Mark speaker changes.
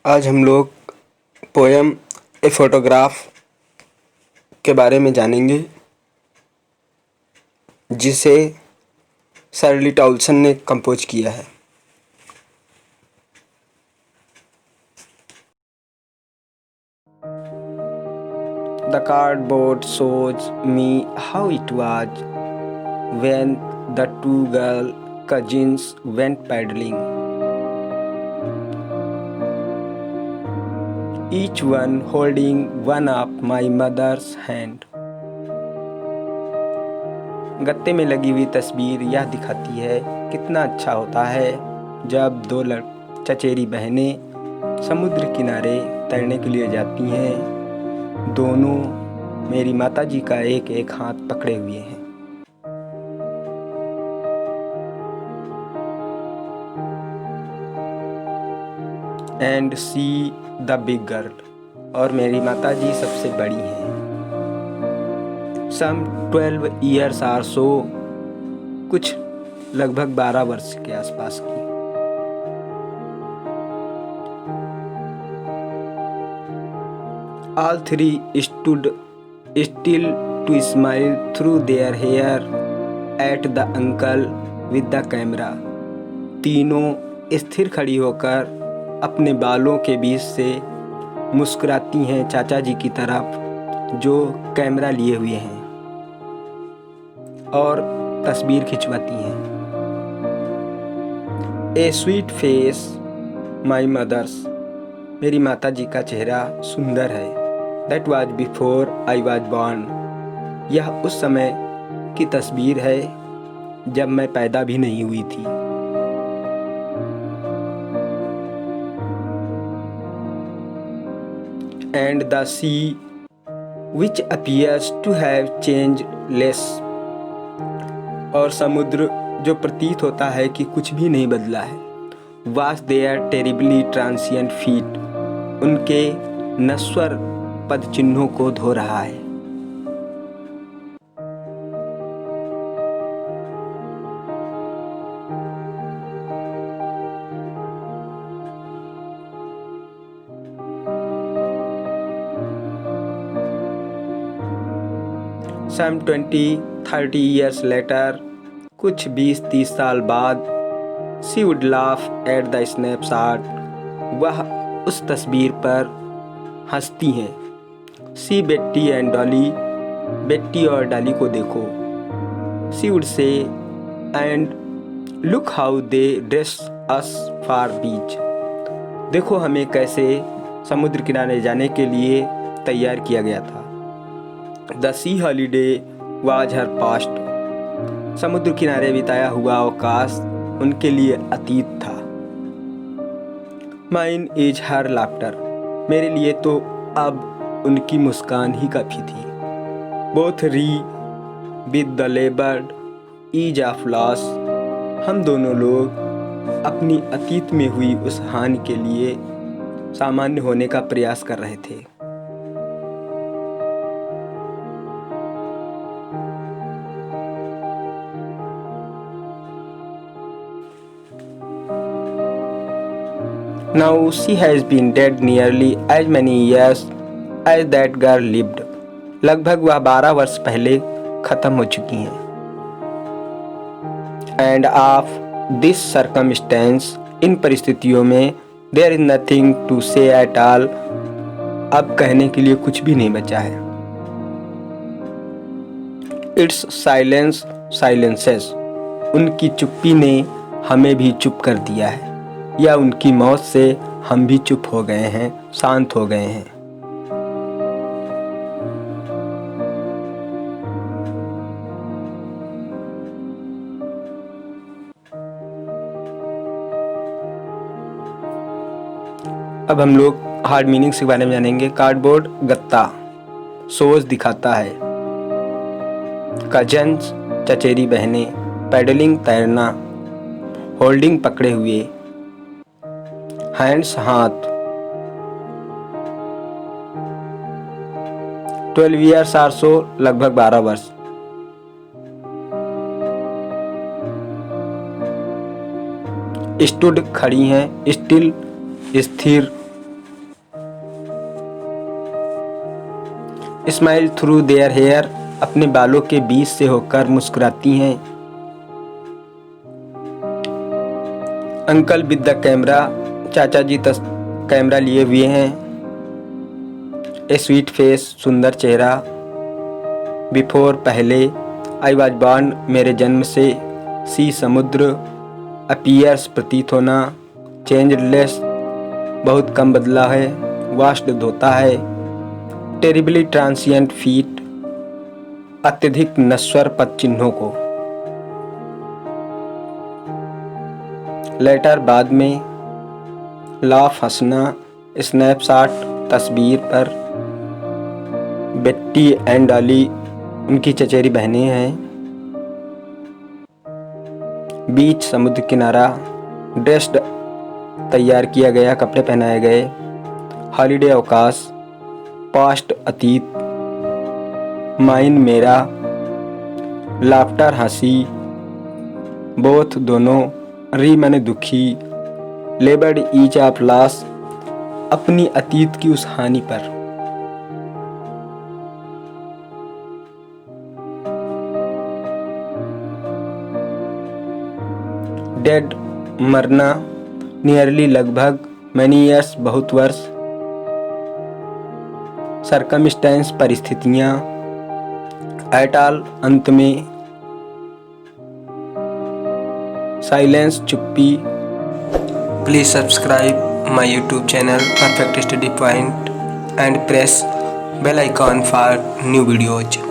Speaker 1: आज हम लोग पोयम ए फोटोग्राफ के बारे में जानेंगे, जिसे शर्ली टॉल्सन ने कंपोज किया है। The cardboard shows me how it was when the two girl cousins went paddling. Each one holding one of my mother's hand. गत्ते में लगी हुई तस्वीर यह दिखाती है कितना अच्छा होता है जब दो चचेरी बहनें समुद्र किनारे तैरने के लिए जाती हैं। दोनों मेरी माताजी का एक एक हाथ पकड़े हुए हैं। And see the big girl, और मेरी माताजी सबसे बड़ी हैं। सम 12 years or so, कुछ लगभग 12 वर्ष के आसपास की। All three stood still to smile through their hair at the uncle with the camera. तीनों स्थिर खड़ी होकर अपने बालों के बीच से मुस्कुराती हैं चाचा जी की तरफ जो कैमरा लिए हुए हैं और तस्वीर खिंचवाती हैं। A sweet face my mother's, मेरी माता जी का चेहरा सुंदर है। That was before I was born, यह उस समय की तस्वीर है जब मैं पैदा भी नहीं हुई थी। And the sea, which appears to have changed less, और समुद्र जो प्रतीत होता है कि कुछ भी नहीं बदला है। Was their terribly transient feet, उनके नश्वर पद चिन्हों को धो रहा है। Some 20-30 years later, कुछ 20-30 साल बाद, she would laugh at the snapshot, वह उस तस्वीर पर हंसती हैं। See Betty and Dolly, बेट्टी और डॉली को देखो। She would say, and look how they dress us for beach, देखो हमें कैसे समुद्र किनारे जाने के लिए तैयार किया गया था। The sea holiday was her past, समुद्र किनारे बिताया हुआ अवकाश उनके लिए अतीत था। Mine is her laughter, मेरे लिए तो अब उनकी मुस्कान ही काफ़ी थी। Both re with the labored ease of loss, हम दोनों लोग अपनी अतीत में हुई उस हानि के लिए सामान्य होने का प्रयास कर रहे थे। Now she has been dead nearly as many years as that girl lived. लगभग वह 12 वर्ष पहले खत्म हो चुकी हैं। And of this circumstance, इन परिस्थितियों में there is nothing to say at all, अब कहने के लिए कुछ भी नहीं बचा है। Its silence silences, उनकी चुप्पी ने हमें भी चुप कर दिया है, या उनकी मौत से हम भी चुप हो गए हैं, शांत हो गए हैं। अब हम लोग हार्ड मीनिंग्स के बारे में जानेंगे। कार्डबोर्ड गत्ता, सोज दिखाता है। कजन्स चचेरी बहनें, पैडलिंग तैरना, होल्डिंग पकड़े हुए, हैंड्स हाथ। 12 years or so, लगभग 12 वर्ष। स्टूड खड़ी हैं, स्टिल स्थिर, स्माइल थ्रू देयर हेयर, अपने बालों के बीच से होकर मुस्कुराती हैं। अंकल विद द कैमरा, चाचा जी कैमरा लिए हुए हैं। ए स्वीट फेस, सुंदर चेहरा। बिफोर, पहले। आई वॉज बॉर्न, मेरे जन्म से। सी, समुद्र। अपीयर्स, प्रतीत होना। चेंजलेस, बहुत कम बदला है। वाश्ड, धोता है। टेरिबली ट्रांसिएंट फीट, अत्यधिक नश्वर पद चिन्हों को। लेटर, बाद में। लाफ, हंसना। स्नैपशॉट, तस्वीर पर। बेट्टी एंड डॉली, उनकी चचेरी बहनें हैं। बीच, समुद्र किनारा। ड्रेस्ड, तैयार किया गया, कपड़े पहनाए गए। हॉलीडे, अवकाश। पास्ट, अतीत। माइन, मेरा। लाफ्टर, हंसी। बोथ, दोनों। री, माने दुखी। लेबर्ड ईच ऑफ लॉस, अपनी अतीत की उस हानि पर। डेड, मरना। नियरली, लगभग। मैनी ईयर्स, बहुत वर्ष। सरकमस्टेंस, परिस्थितियां। एट ऑल, अंत में। साइलेंस, चुप्पी। Please subscribe my YouTube channel Perfect Study Point and press bell icon for new videos.